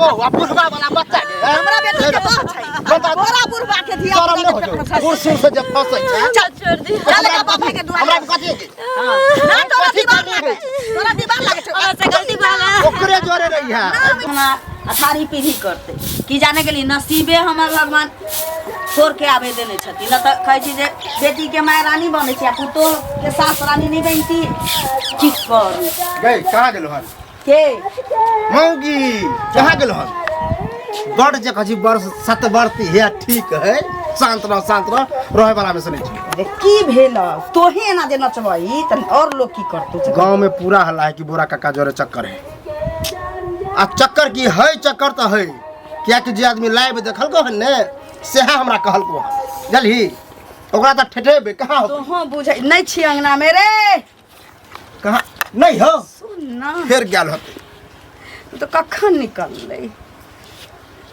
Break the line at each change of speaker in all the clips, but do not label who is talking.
बहु आ बुढ़वा वाला बच्चा के
हमरा बेटा के बात छै बोरा बुढ़वा के धिया
शरम न हो कुर्सी से जब फंसै छै
चल छोड़ दी
चल का बाप के दुआ
हमरा कथि की
ना तोरा दीवार लागे छै
और से गलती भागा
ओकरे जोरे रही है
हमरा अठारी पीढ़ी करते की जाने के लिए नसीबे हमर भगवान छोड़ के आवे देने छथिन न त कहै छी जे बेटी के माय रानी बनै छै आ पुतोह के सास रानी नहीं बनती की करू
गई कहां गेलो हन
के
मौगी कहां गेलो हन बड़ जे कजी वर्ष 7 वर्ष है ठीक है शांत रह रहे वाला में सुनै छी
अरे की भेल तोहे ना जे नचबई त और लोग की करतै
गांव में पूरा हल्ला है कि बोरा काका जोरे चक्कर है आ चक्कर की है चक्कर तो है क्या कि जे आदमी लाइव देखल को हन ने सेहा हमरा कहल को जलही ओकरा त ठेठेबे कहां हो
तोहो बुझै नहीं छी अंगना में रे
कहां नहीं हो
सुन ना
फिर गेल होते
तो कखन निकललै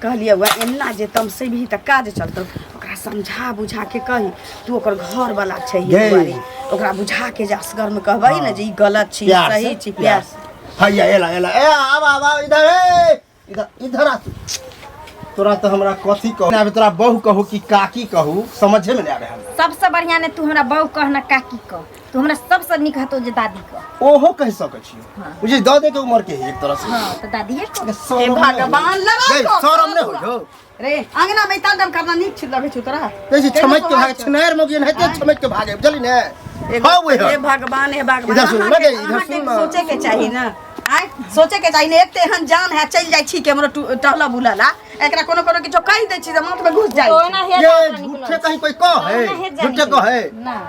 कहलिए वह एना जे तम से भी त काज चलतो ओकरा समझा बुझा के कही तू ओकर घर वाला छै
गे।
बारी ओकरा बुझा के जे असगर में कहबै न जे ई गलत छी
प्यार
सही
से,
छी प्यार से।
भैया एला ए आवा इधर ए इधर आ तू। तोरा तो हमरा कथी कहू ना तोरा बहु कहू कि काकी कहू समझे में नहीं आवे हमरा
सबसे बढ़िया ने तू हमरा बहू कहना काकी कह तू हमरा सबसे निक हतो जे दादी कह
ओहो कह सकै छी मुझे द दे के उम्र के है एक तरह से
हां तो दादीए कह
हे भगवान लगा
गई शरम नहीं हो
रे अंगना में तांडव करना नीक छी लगे छ तोरा
कैसे छमक के भागे छनेर मोगी नहीं ते छमक के भागे जल्दी ने हां वो
हे भगवान
इधर सुन ना गई इधर सुन ना
सोचे के चाहिए ना आय सोचे के चाहिए एक ते एहन जान है चल जाई छी के हमरो टहला बुलाला एकरा कोनो कोनो किछो कहि दै छी त माथ में घुस जाई
ओना हे
ये झूठे कहीं कोई कह है झूठे कह है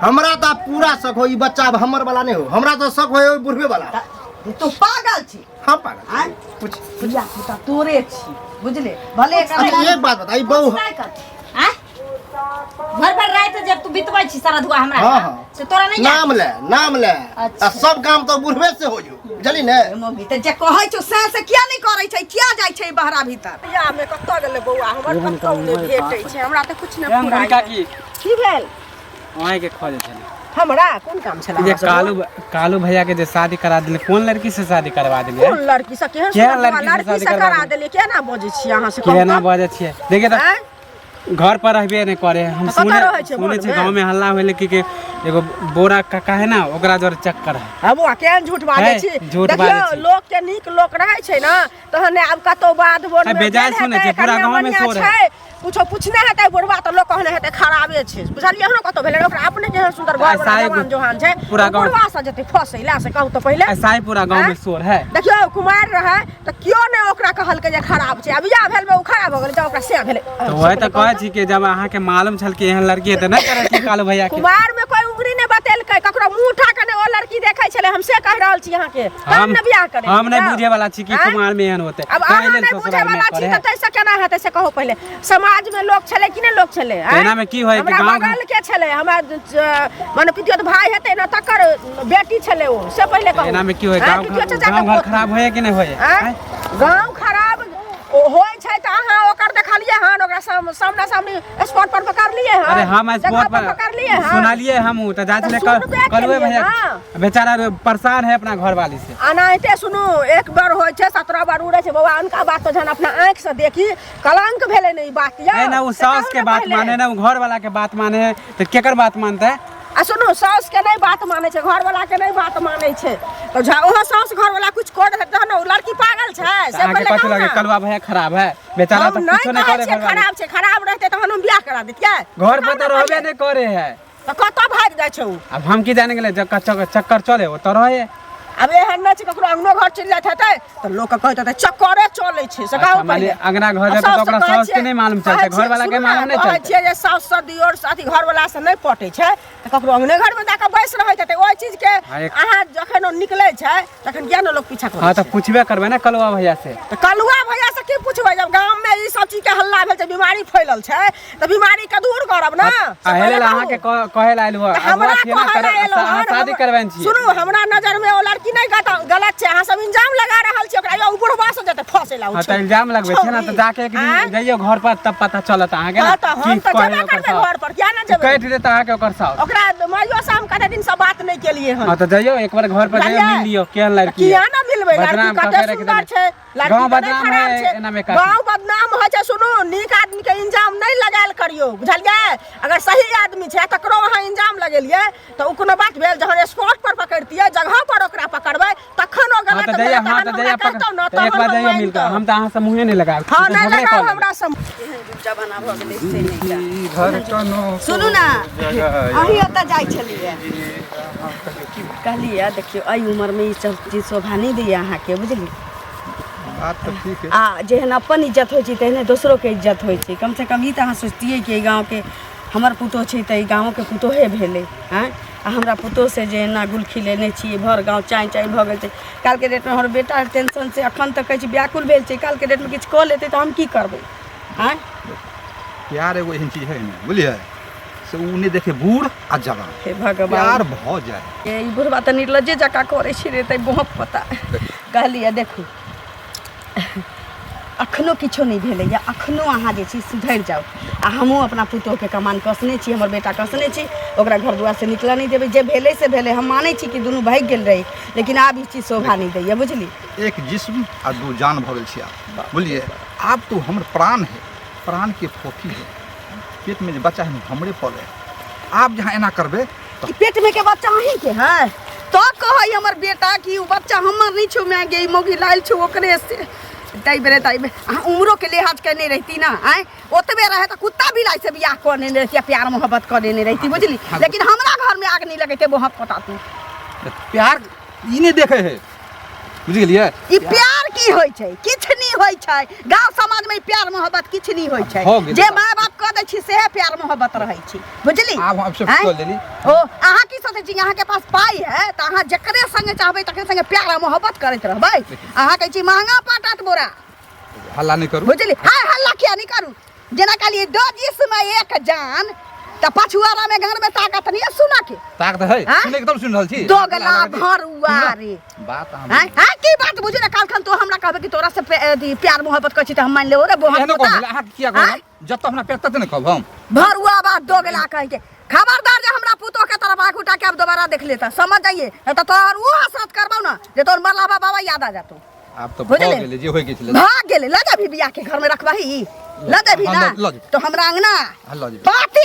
हमरा तो पूरा शक हो ई बच्चा अब हमर वाला नहीं हो हमरा तो शक हो बुढ़वे वाला
तू पागल छी
हां पागल
आय कुछ बुझा पुता तोरे छी बुझले भले
अच्छा एक बात बताई बहु
हैं भर भर रात जब तू बितबै छी सारा धुआ हमरा
हां
से तोरा नहीं
नाम ले
अच्छा।
आ सब काम तो बुढ़वे से हो जो बुझली ने
मम्मी त जे कहै छौ से किया नहीं करै छै किया जाय छै बहरा भीतर या में कत्ता गेले बौआ हमर कत्ता ने भेटै छै हमरा त कुछ न पूरा की भेल
वहीं के खोजे थे
हमरा कोन काम छला
ये कालू भैया के जो शादी करा दिले कौन लड़की से शादी करवा दिले
कोन लड़की से केहन
क्या
लड़की से करा देले केना बजै छी अहाँ से
के ना बजे छिए देखिए तो घर पर रहबे नहीं करे हम सुने छे गांव में हल्ला होले कि एगो बोरा काका है ना ओकरा जोर चक्कर है
अब वो केहन झूठ बाजै छी देखियो लोग के नीक लोक रहै छै ना तहने अब कतो बात बोल में
बेजाय सुने छे पूरा गांव में शोर है
कुछो पूछने हेतै बुढ़वा त लोग कहने हेतै खराबे छै बुझलियै हनो कतो भेलै ओकरा अपने केहन सुंदर घर जवान जोहान छै
पूरा गांव
बुढ़वा से जते फसैला से कहू त पहिले
ऐसा ही पूरा गांव में शोर है
देखियो कुमार रहे त कियो ने ओकरा कहल के जे खराब छै अब या भेल में उ खराब हो गेल जब ओकरा से भेलै
तो वही तो कहै छी कि जब अहाँ के मालूम छल कि एहन लड़की है त नहीं करे कि कालू भैया के
कुमार में कोई उंगली ने बतेलकै ककरो मुंह उठा के ने ओ लड़की देखै छले हम से कह रहल छी अहाँ के हम ने बियाह करे
हम नहीं बुझे वाला छी कि कुमार में एहन होते
अब अहाँ नहीं बुझे वाला छी त तैसे केना हेतै से कहो पहिले समाज में लोग छले कि ने लोग छले
एना में की होय कि गांव
बगल के छले हमरा माने पितियो भाई हेतै न तकर बेटी छले ओ से पहिले कहो
एना में की होय गांव घर खराब होय कि नहीं होय
गांव खराब होय छै त अहाँ ओकर देखलिए हन ओकरा सामने सामने स्पॉट पर पकड़ लिए हन
अरे हम स्पॉट पर
पकड़ लिए हन
सुनालिए हम त जाचले कलवे भैया बेचारा परेशान है अपना घर वाली से
अनाइते सुनु एक बार होय छै 17 बार उड़े छै बाबा अनका बात तो जन अपना आंख से देखी कलंक भेले नहीं बात या
ना वो सास के बात माने ना वो घर वाला के बात माने तो केकर बात मानता है
आ सुनु सास के नहीं बात माने छै घर वाला के नहीं बात माने छै तो ओहो सास घर वाला कुछ कर दे त लड़की पागल छै से
आगे पता लगे कलवा भैया खराब है बेचारा तो कुछ नहीं करे
खराब छै खराब रहते त हम बियाह करा देतिए
घर पर तो रहबे नहीं करे है
त कत भाग जाय छै
अब हम की जाने गेले चक्कर चले वो तो रहे
अब एहन न छै ककरो अंगनो घर चल जात हेतै त लोग के कहत हेतै चक्करे चलै छै से कहू
माने अंगना घर जाते तो ओकरा सास के नहीं मालूम चलते घर वाला के मालूम नहीं चलते
छै जे सास से दियोर साथी घर वाला से नहीं पटै छै त ककरो अंगने घर में जाके बैस रहै छै त ओइ चीज के अहाँ जखन निकलै छै तखन किया न लोग पीछा करै
हां त पूछबे करबे ना कलवा भैया से
त कलवा भैया से की पूछबै जब गांव में ई सब चीज के हल्ला भेल छै बीमारी फैलल छै त बीमारी के दूर करब ना
हेले अहाँ के कहे लाइल हो
हमरा
शादी करबैन छी
सुनु हमरा नजर में ओ लड़की नहीं गलत छै अहाँ सब इंजाम लगा रहल छी ओकरा बुढ़वा से जते फंस
चलाऊ
हां त इल्जाम लगबे छै ना त जाके एक दिन जाइयो घर पर तब पता चलत अहाँ के ना
हां त हम त जेबे करबे घर पर क्या ना जेबे
कह दे त अहाँ के ओकर साथ
ओकरा माइयो शाम कते दिन से बात नहीं केलिए हन
हां त जाइयो एक बार घर पर जाइयो मिल लियो केहन लड़की
किया ना मिलबे लड़की कते सुंदर छै
गांव बदनाम है एना में का
गांव बदनाम हो छै सुनो नीक आदमी के इंजाम नहीं लगायल करियो बुझलिए अगर सही आदमी छै तकरो अहाँ इंजाम लगेलिए त उ कोनो बात भेल जहन स्पॉट पर पकड़तिए जगह पर ओकरा पकड़बै तखन ओ गलत
हां त जाइयो हां त जाइयो एक बार जाइयो मिल के हम त अहाँ से मुंहे नहीं लगाब
हां नहीं लगाओ हमरा से
जमाना भ गेलै से नहीं
घर कनो
सुनू ना अही ओतऽ जाइ छलिए कहलिए देखियो एहि उम्र में ई सब चीज शोभा नहीं दैए अहाँके बुझली
बात तो ठीक है
आ जेहन अपन इज्जत होइ छै तेहने दोसरो के इज्जत होइ छै कम से कम ई त अहाँ सोचतियै कि गाँव के हमर पुतोह छै त ई गाँव के पुतोहे भेलै हैं आ हमरा पुतोह से जे एना गुल खिलेने छियै भर गाँव चाय चाय भऽ गेल छै काल के डेट में हमर बेटा टेंशन से अखन तक कहै छै व्याकुल भेल छै काल के डेट में किछु कऽ लेतै त हम की करबै हैं
प्यार एगो एहन चीज है ना बुझलिए से उ नहीं देखे बूढ़ आ जवान
हे भगवान
प्यार भ जाए
ई बुढ़वा त निर्लज्जे जका करै छी रे तै बहुत पता कहलिए देखू अखनो किछो नहीं भेलै या अखनो अहाँ जे छी सुधरि जाओ आ हमहूँ अपना पुतोह के कमान कसने छी हमर बेटा कसने छी ओकरा घर दुआर से निकलऽ नहीं देबै जे भेलै से भेलै हम मानै छी कि दुनू भागि गेल रही लेकिन आब ई चीज शोभा नहीं दैए बुझली
एक जिस्म आ दो जान भ गेल छी आप बुझलिए आप तो हमर प्राण है प्राण के फोफी है पेट में जे बच्चा है हमरे पले आप जहाँ एना करबे
कि पेट में के बच्चा अहीं के है तो कहै हमर बेटा कि उ बच्चा हमर नहीं छौ मैं गे मोगी लाइल छौ ओकरे से ताई में अहाँ उम्रो के लिहाज करने रहती ना आए ओतबे रहे तो कुत्ता बिलाई से बियाह करने रहती प्यार मोहब्बत करने रहती बुझली लेकिन हमरा घर में आग नहीं लगेते बहुत पता तू
प्यार ई नहीं देखे है बुझ गेलिए
ई प्यार की होय छै किछ नहीं होय छै गांव समाज में प्यार मोहब्बत किछ नहीं होय छै जे माय बाप कह दै छी से प्यार मोहब्बत रहै छै बुझली
आब हम सब कह लेली
ओ अहाँ की सोचै छी अहाँ के पास पाई है त अहाँ जकरे संगे चाहबै तकरे संगे प्यार और मोहब्बत करैत रहबै अहाँ कहै छी महंगा पाटत बोरा
हल्ला नहीं करू
बुझली हाय हल्ला किया नहीं करू जेना कहलिए दो जिस्म एक जान त पछुआरा में घर में ताकत नहीं सुना के
ताकत है सुने एकदम सुन रहल छी
दोगला भरुआ रे
बात हम
हां की बात बुझी ना काल खन तो हमरा कहबे कि तोरा से प्यार मोहब्बत कर छी त हम मान लेओ रे बहुत
एहनो कहला अहाँ किया कहब जब तक हमरा पेट तक नहीं कहब हम
भरुआ बात दोगला कह के खबरदार जे हमरा पुतो के तरफ आंख उठा के अब दोबारा देख लेता समझ जाइए त तोहर वो हसरत करबौ ना जे तोर मरला बाबा याद आ जातो
आप तो भाग गेले जे होय के छले
भाग गेले ल जा भी बियाह के घर में रखबाही ल दे भी ना तो हमरा अंगना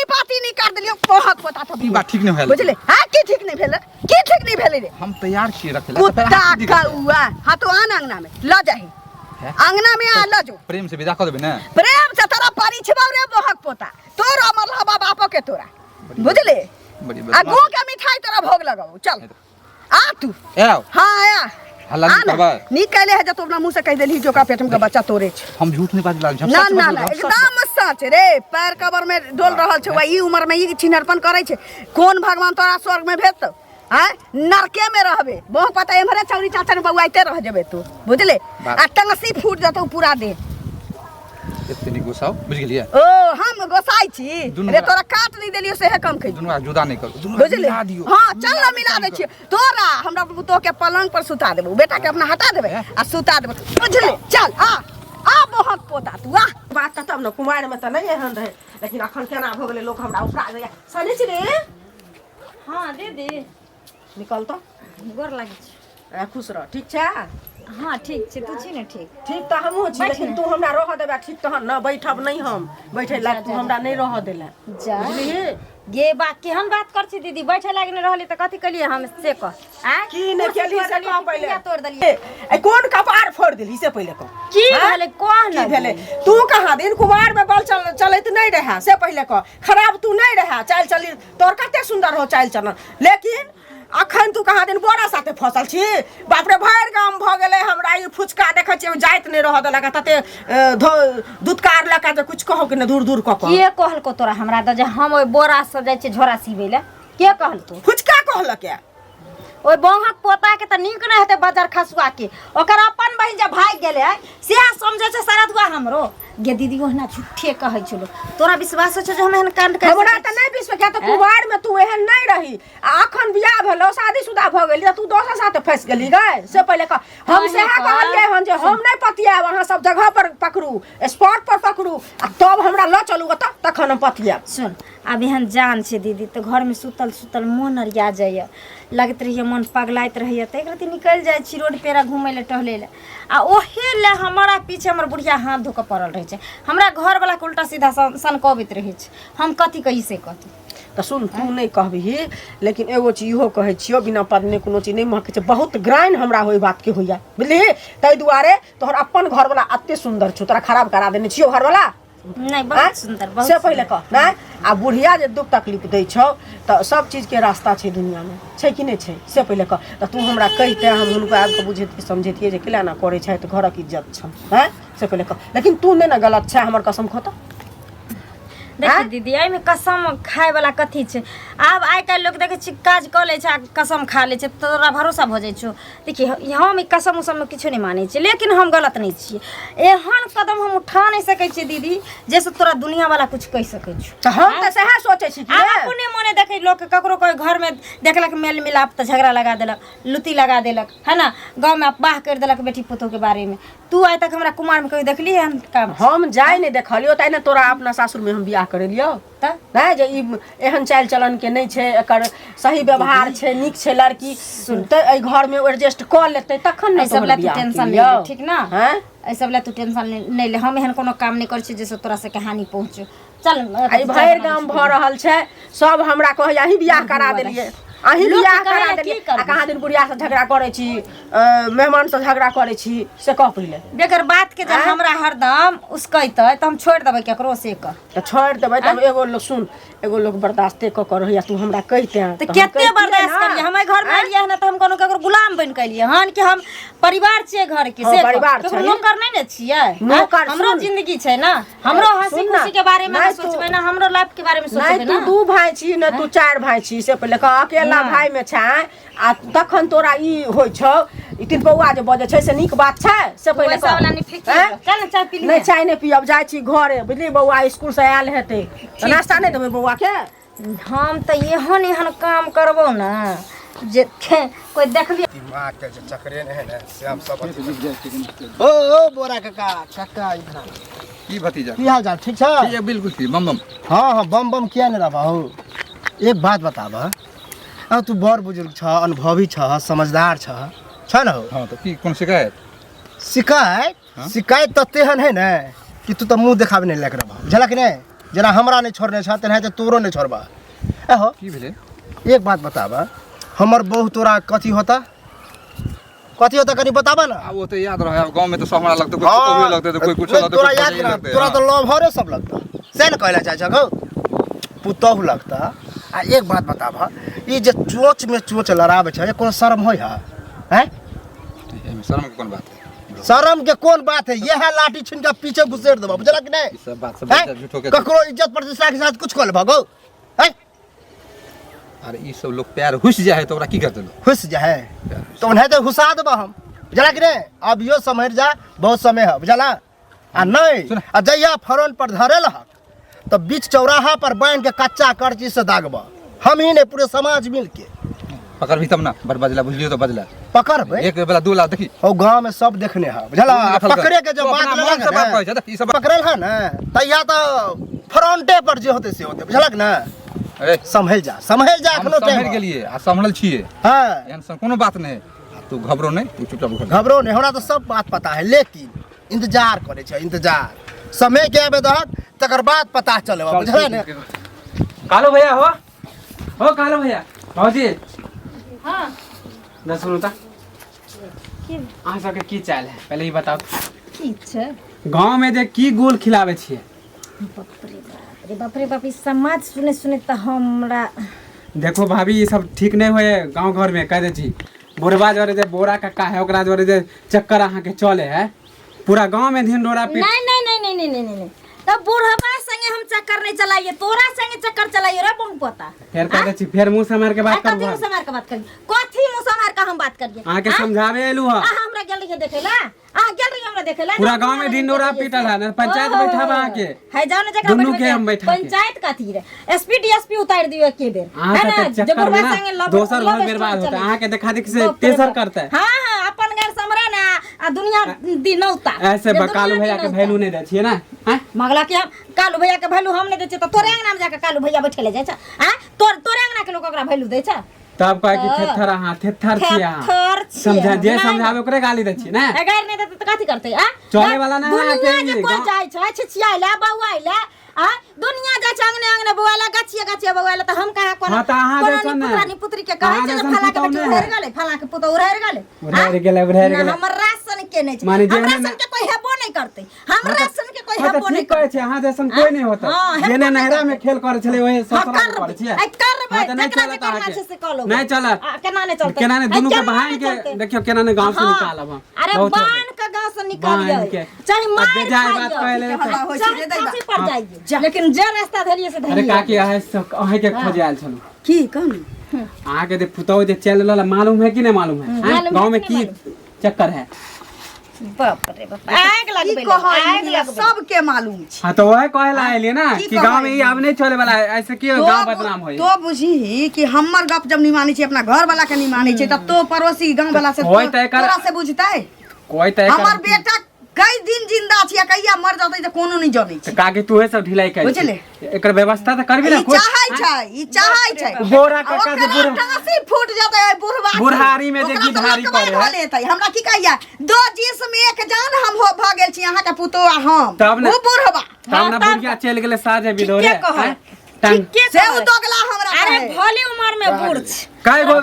पाती नहीं कर देलियो बहुत पता था
ई बात ठीक नहीं भेल
बुझले हां की ठीक नहीं भेल की ठीक नहीं भेल रे
हम तैयार छी रखले
कुत्ता कौआ हां तो आन अंगना में ल जाही अंगना में आ ल जो
प्रेम से विदा कर देबे ना
प्रेम से तोरा परिछबा रे बहुत पोता तोर अमर हवा बापो के तोरा बुझले आ गो के मिठाई तोरा भोग लगाओ चल आ तू
आओ
हां आया
हल्ला नहीं करबा
निकले है जो तो अपना मुंह से कह देली जो का पेट में का बच्चा तोरे छ
हम झूठ नहीं बात लाल
ना ना ना एकदम सच रे पैर कबर में डोल रहल छ ई उम्र में ई छिनरपन करे छ कौन भगवान तोरा स्वर्ग में भेजतो हैं नरके में रहबे बहुत पता एमरे चौरी चाचा ने बउआइते रह जेबे तू बुझले आ टंगसी फूट जतो पूरा दे
इतनी गुस्सा बुझ गेलिए
ओ हम गोसाई छी रे तोरा काट नहीं देलियो से है कम कहि
दुनू जुदा नहीं करू दुनू
बुझले हां चल ना मिला दे छी तोरा हमरा पुतो के पलंग पर सुता देबो बेटा के अपना हटा देबे आ सुता देबो बुझले चल आ बहुत पोता तू आ
बात तब न कुमार में त नहीं एहन रहे लेकिन अखन केना भ गेलै लोग हमरा उपरा जाय सने छी रे
हां दीदी
निकल तो
गोर लागि छी
खुश रह ठीक छै
हाँ ठीक छै तू छी ने ठीक
ठीक तो हमहू छी लेकिन तू हमरा रह देबा ठीक तहन न बैठब नहीं हम बैठे ला तू हमरा नहीं रह देला
जा गे बा केहन बात कर छी दीदी बैठे लाग ने रहली त कथि कलिए हम से कह आ
की ने केली से कह पहिले
तोड़ देलिए
ए कोन कपार फोड़ देली से पहिले कह
की भेले कह
की भेले तू कहां दिन कुमार में बल चलैत नहीं रहा से पहिले कह खराब तू नहीं रहा चाल चली तोर कते सुंदर हो चाल चलन लेकिन अखन तू कहां दिन बोरा साथे फसल छी बाप रे भैर गाम भ गेले हमरा ई फुचका देखे छी जाइत नहीं रह देलक तते दूधकार लका जे कुछ कहो कि न दूर दूर क
के कहल को तोरा हमरा द जे हम ओइ बोरा से जाय छी झोरा सीबे ले के कहल तू
फुचका कहलक के
ओइ बहक पोता के त नीक न हेते बाजार खसुआ के ओकर अपन बहिन जे भाग गेले से समझे छै सरदुआ हमरो गे दीदी ओहना झूठे कहै छलो तोरा विश्वास छ जे हम एहन कांड कर
हमरा त नहीं विश्वास किया त कुमार में तू एहन नहीं रही आ अखन बियाह भेलो शादीशुदा भ गेली त तू दोसर साथे फंस गेली गए से पहले हम से कहलिए हन जे हम नहीं पतिया वहां सब जगह पर पकड़ू स्पॉट पर पकड़ू आ तब हमरा ल चलू त तखन हम पतिया।
सुन अब एहन जान छे दीदी तो घर में सुतल सुतल मन अरिया जाइए लगत रहिए मन पगलाइत रहिए तो एक रति निकल जाए छी रोड पेरा घूमे ले टहले ले आ ओहे ले हमारा पीछे हमर बुढ़िया हाथ धो के पड़ल रहे छे हमरा घर वाला के उल्टा सीधा सनकबित रहे छे हम कथी कही से कथी।
तो सुन तू नहीं कहबही लेकिन एगो चीज इहो कहै छियो बिना पदने कोनो चीज नहीं महकै छै बहुत ग्राइन हमरा होई बात के होइया बुझली तै दुआरे तोहर अपन घर वाला अत्ते सुंदर छौ तोरा खराब करा देने छियो घर वाला
नहीं बहुत सुंदर बहुत
से पहले कह नहीं आ बुढ़िया जे दुख तकलीफ दै छौ तो सब चीज के रास्ता छै दुनिया में छै कि नहीं छै से पहले कह तो तू हमरा कहिते हम हुनको आबि के बुझेतिए समझेतिए जे केला ना करे छै तो घरक इज्जत छ हैं से पहले कह लेकिन तू नहीं ना गलत छै हमर कसम खो तो
देखिए दीदी आई में कसम खाए वाला कथी छे अब आइ काल्हि लोग देखे छी काज क ले छै कसम खा ले छै तोरा भरोसा भ जाय छो देखिए हम ई कसम उसम में किछो नहीं माने छी लेकिन हम गलत नहीं छी एहन कदम हम उठा नहीं सकै छी दीदी जैसे तोरा दुनिया वाला कुछ कह सकै छी
तो हम त सहा सोचै छी कि
अपने मने देखे लोग ककरो कोई घर में देखलक मेल मिलाप त झगड़ा लगा देलक लुती लगा देलक है ना गांव में अफवाह कर देलक बेटी पुतोह के बारे में तू आइ तक हमरा कुमार में कभी देखली है काम
हम जाय नहीं देखलियो तै ने तोरा अपना सासुर में हम बियाह करेलियो
त
नहीं जे ई एहन चाल चलन के नहीं छै एकर सही व्यवहार छै नीक छै लड़की त ए घर में एडजस्ट क लेतै तखन न
सब ला तू टेंशन ले ठीक ना
हैं
ए सब ला तू टेंशन नहीं ले हम एहन कोनो काम नहीं कर छी जैसे तोरा से कहानी पहुंचो चल
आई भैर गांव भ रहल छै सब हमरा कह अही बियाह करा देलिए अही बियाह करा देलिए आ कहाँ दिन बुढ़िया से झगड़ा करे छी मेहमान से झगड़ा करे छी से कह पहिले
बेगर बात के जब हमरा हरदम उसकैतै त हम छोड़ देबै केकरो से क
त छोड़ देबै तब एगो लोग सुन एगो लोग बर्दाश्ते क कर या तू हमरा कहिते
त केते बर्दाश्त करिए हम घर में आइए न त हम कोनो केकरो गुलाम बन के लिए हन कि हम परिवार छिए घर के से
परिवार
केकरो नौकर नहीं न छिए
नौकर
हमरो जिंदगी छै ना हमरो हंसी खुशी के बारे में सोचबै ना हमरो लाइफ के बारे में सोचबै
नहीं
ना
तू दू भाई छी न तू चार भाई छी से पहिले कह अकेला भाई में छै आ तखन तोरा ई होय छौ ई तीन पौआ जे बजे छै से नीक बात छै से पहिले
पैसा वाला नहीं फेंक चल चाय पी
नहीं चाय नहीं पियब जाय छी घरे बुझली बौआ स्कूल से आयल हेतै त नाश्ता नहीं देबै बौआ के
हम त एहन एहन काम करबो ना जे कोई देखली
दिमाग के जे चक्रे ने है ना से हम सब ओ बोरा काका इधर
की भतीजा
की हाल चाल ठीक छ
ये बिल्कुल ठीक बम बम
हाँ हाँ बम बम किया नहीं रहा हो एक बात बताब अब तू बड़ बुजुर्ग छ अनुभवी छ समझदार छ ना हो
हाँ तो की कौन शिकायत
शिकायत तो तेहन है ना कि तू तो मुंह देखाबे नहीं लग रहा बुझल कि नहीं जना हमरा नहीं छोड़ने छ तेना तो तोरो नहीं छोड़बा हो
की भेले
एक बात बताब हमर बहु तोरा कथी होता कनी बताबा ना
वो तो याद रहा गांव में तो सब हमरा लगता कोई कुछ लगता तो कोई कुछ लगता
तोरा याद ना तोरा तो लवहरे सब लगता से न कहला चाहे छगो पुतहु लगता आ एक बात बताब ई जे चोच में चोच लड़ाबे छ कोनो शर्म होय है
शर्म के कौन बात है
शर्म के कौन बात है यह लाठी छीन के पीछे घुसेड़ देबा बुझला कि नहीं
सब बात सब झूठो के
ककरो इज्जत प्रतिष्ठा के साथ कुछ कर भगो है
अरे ई सब लोग प्यार हुस जाए तो ओकरा की करते लोग
खुश जाए तो उन्हें तो घुसा देबा हम बुझला कि नहीं अब यो समझ जा बहुत समय है बुझला आ नहीं आ जइया फरन पर धरे लह तो बीच चौराहा पर बांध के कच्चा करची से दागबा हम ही नहीं पूरे समाज मिल के
पकड़ भी तब ना बड़ बजला बुझलियो तो बजला
पकड़बे
एक बेला 2 लाख देखी
और गांव में सब देखने है बुझला पकड़े के जब बात लगा
ई सब
पकड़ल है ना तैया तो फ्रंटे पर जे होते से होते बुझला कि ना संभल जा एखनो टाइम
संभल गेलिए आ संभल छिए
हां
एहन कोनो बात नहीं तू घबरो नहीं तू चुपचाप
घबरो नहीं हमरा तो सब बात पता है लेकिन इंतजार करे छै इंतजार समय के आबे दहत तकर बाद पता चलेबा बुझला ने
कालो भैया हो कालो भैया भौजी
हां
न सुनो ता
की
अहाँ सबके की चाल है पहले ही बताओ
की छै
गांव में जे की गोल खिलावे छिए
बाप रे बाप ई समाज सुने त हमरा
देखो भाभी ये सब ठीक नहीं हुए गांव घर में कह दे छी बुढ़वा जोरे जे बोरा काका है ओकरा जोरे जे चक्कर अहाँ के चले है पूरा गांव में धिन डोरा पीट
नहीं तब बुढ़वा संगे हम चक्कर नहीं चलाइए, तोरा संगे चक्कर चलाइए रे बहू पोता।
फिर कहते छी फिर मुंह से मार के बात
कथी
करबो।
मुंह से मार के बात करिए, कथी मुंह से मार के हम बात करिए?
आके समझावे एलू ह।
हमरा गेल रहिए देखेला, गेल रहिए हमरा देखेला।
पूरा गांव में ढिंडोरा पीटल है ना, पंचायत बैठाबा आके
है जाओ ना जकरा
दुनू के हम बैठा के।
पंचायत कथी रे, एसपी डीएसपी उतार दियो एके बेर,
अहाँ
है ना?
के चक्कर में ना दोसर घर बर्बाद होता है, अहाँ के देखा देखी से तेसर करता है।
हां अपन घर समरा ना आ दुनिया दिनौता
ऐसे कालू भैया के वैल्यू नहीं दै छियै ना, हैं?
मगला के हम कालू भैया के वैल्यू हम नहीं दै छियै त तोरे अंगना में जाके कालू भैया बैठले जाइ छ, हैं? तोरे अंगना के लोग ओकरा वैल्यू दै छ।
तब कहे कि थेथर अहाँ थेथर छियै अहाँ।
थेथर छियै।
समझा जे
नहीं,
समझावे ओकरे गाली दै छियै ना।
अगर नहीं देते तो कथी करते आ?
चले वाला ना है
दुनिया
के
जे
लिए,
कोई
गाँव-
जाय छै छिछियाइला बौआइला आ दुनिया जाय छै अंगने अंगने बौआइला गछिए बौआइला त हम कहाँ कोना
हाँ, त अहाँ जैसन ने।
पुत्रानी पुत्री के कहै
अहाँ
छै
जैसन
फला के
पुतौह
बेटी
ने
उड़ैर
है।
गेलै फला के पुतौ उड़ैर गेलै
उड़ैर गेलै
ना, हमर राशन के नहीं छै,
माने जे
हमरा
ने-
सन के कोई हेबो नहीं करते, हमरा सन के कोई
हाँ,
हेबो
तो
नहीं
ठीक कहै
करते।
छै, अहाँ जैसन कोई नहीं होता।
हाँ, हेबो
जेने
नहीं
नहरा में
करते।
खेल करे छलै ओहे ससुराल में करे
करबै
छियै।
करबै
हाँ, तो नहीं
जकरा
चलत
जे करना
अहाँके।
छै से कऽ लो।
नहीं चलत।
केना नहीं चलते,
केना नहीं दुनू के
केना
बहान
नहीं
के
चलते?
देखियो केना ने गांव से
हाँ।
निकालब हम।
अरे
बहुत हो
बांध के गांव से निकालिए,
बांध के।
चाहे
अब
मार
बेजाय बात कहले
खाइए,
तो-
होइ छै
चाहे
रे दैबा।
फांसी पर जाइए, लेकिन जे रास्ता धरिए से
अरे
धरिए।
काकी अहे सब अहे के खोजे आयल छलू।
की कहू
अहाँ के दे पुतौ जे चल रहल मालूम है कि नहीं मालूम है? हैं?
मालूम
गांव
है
में
कि
की
नहीं
चक्कर है?
बाप रे बाप, आग
की
लगबे
कहै सबके मालूम छै।
हाँ तो वह कहला आइलिए ना
की
कि गांव में
कहै?
ये अब नहीं चले वाला है, ऐसे क्यों गांव बदनाम होई?
तो बुझी कि हमर गप जब नहीं मानै छै, अपना घर वाला के नहीं मानै छै, तब तो पड़ोसी गांव वाला से
होय तय कर-
तोरा से बुझतै।
कोई तय
हमर बेटा कई दिन जिंदा छियै, कहिया मर जतै त कोनो नहीं जानै छै।
काकी तू सब ढिलाई कर
बुझले?
एकर व्यवस्था तो करबी ना
ई चाहै छै, ई चाहै छै।
बोरा कक्का जे
ओकरा
बुढ़
टांसी फूट जतै बुढ़वा के।
बुढ़ारी में जे
ओकरा तऽ
गिधारी
लकबै
करे है।
धऽ लेतै। हमरा की कहैया, दो जिस्म एक जान हम हो भ गेल छी, अहाँ के पुतो आ हम।
तब ने-
ओ बुढ़वा
तब ना बुढ़िया चल गेले साजे बिदोरे
ठीके कहै।
हैं? टंग
से उ दोगला हमरा
अरे
कहै।
भोली उम्र में बूढ़ छ।
काय गो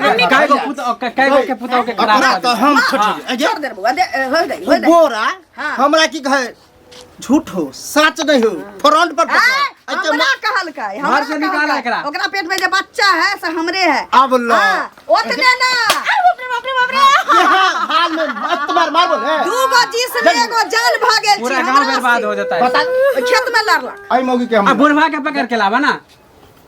के पुतौ के खराब
ओकरा तो हम
छोड़ दे बुआ, दे हो दे हो दे।
बोरा
हाँ।
हमरा की कहे झूठ हो सच नहीं हो, फ्रंट पर पकड़।
हमरा कहलकै,
घर से निकाला
कहलकै।
एकरा।
ओकरा पेट में जे बच्चा है से हमरे है।
अब लो
हाँ, ओतने ना
यहाँ हाल में मत मार बोले
दूगो जिस्म एगो जान भ गेल छी।
पूरा गांव
हमरा
बर्बाद
से।
हो जाता है।
बता
खेत में लड़लक।
आई मौगी के
अब
हम
बुढ़वा के पकड़ के लावा ना।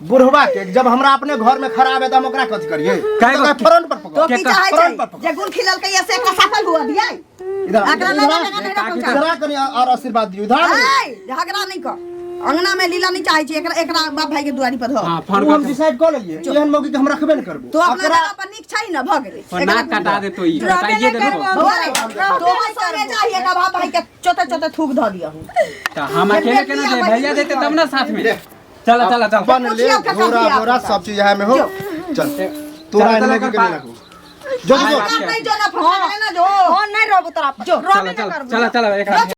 बुढ़वा के जब हमरा अपने घर में खराब है तो हम ओकरा कथी करिए?
काय गो-
फ्रंट पर
तो
पकड़
की
के
चाहे
फ्रंट पर
छै
पकड़।
जे गुण खिललकै या से एकरा सफल हुआ दियै।
इधर
एकरा
इधर
लगा लगा लगा पहुंचा।
इधर कनी और आशीर्वाद दियो इधर
ए, झगड़ा नहीं कर। अंगना में लीला नहीं चाहे छी, एकरा एकरा बाप भाई के दुआरी पर धो।
हां
वो
फोन
हम
कर
डिसाइड कर लेलिए एहन मौगी के हम रखबे न करबो।
तो अपना जगह पर निक छै न भ गेलै।
और नाक कटा दे तो ई बताइए दे दो।
तो संगे चाहिए का बाप भाई के चोते चोते थूक ध दियो।
तो हम अकेले केना दे भैया देते तब ना साथ में। चल चल चल
बन ले
पूछिए का
बोरा
कहिया
बोरा
आपका।
सब चीज यहाँ में हो। चल तोरा
चल,
एहन
चल,
मौगी के
चल,
नहीं रखो। जो जो
नहीं जो ना फंसा ना जो।
हो नहीं रहबो तोरा पर।
जो
रोबे
चल
ना
चल
करबो।
चल चल एक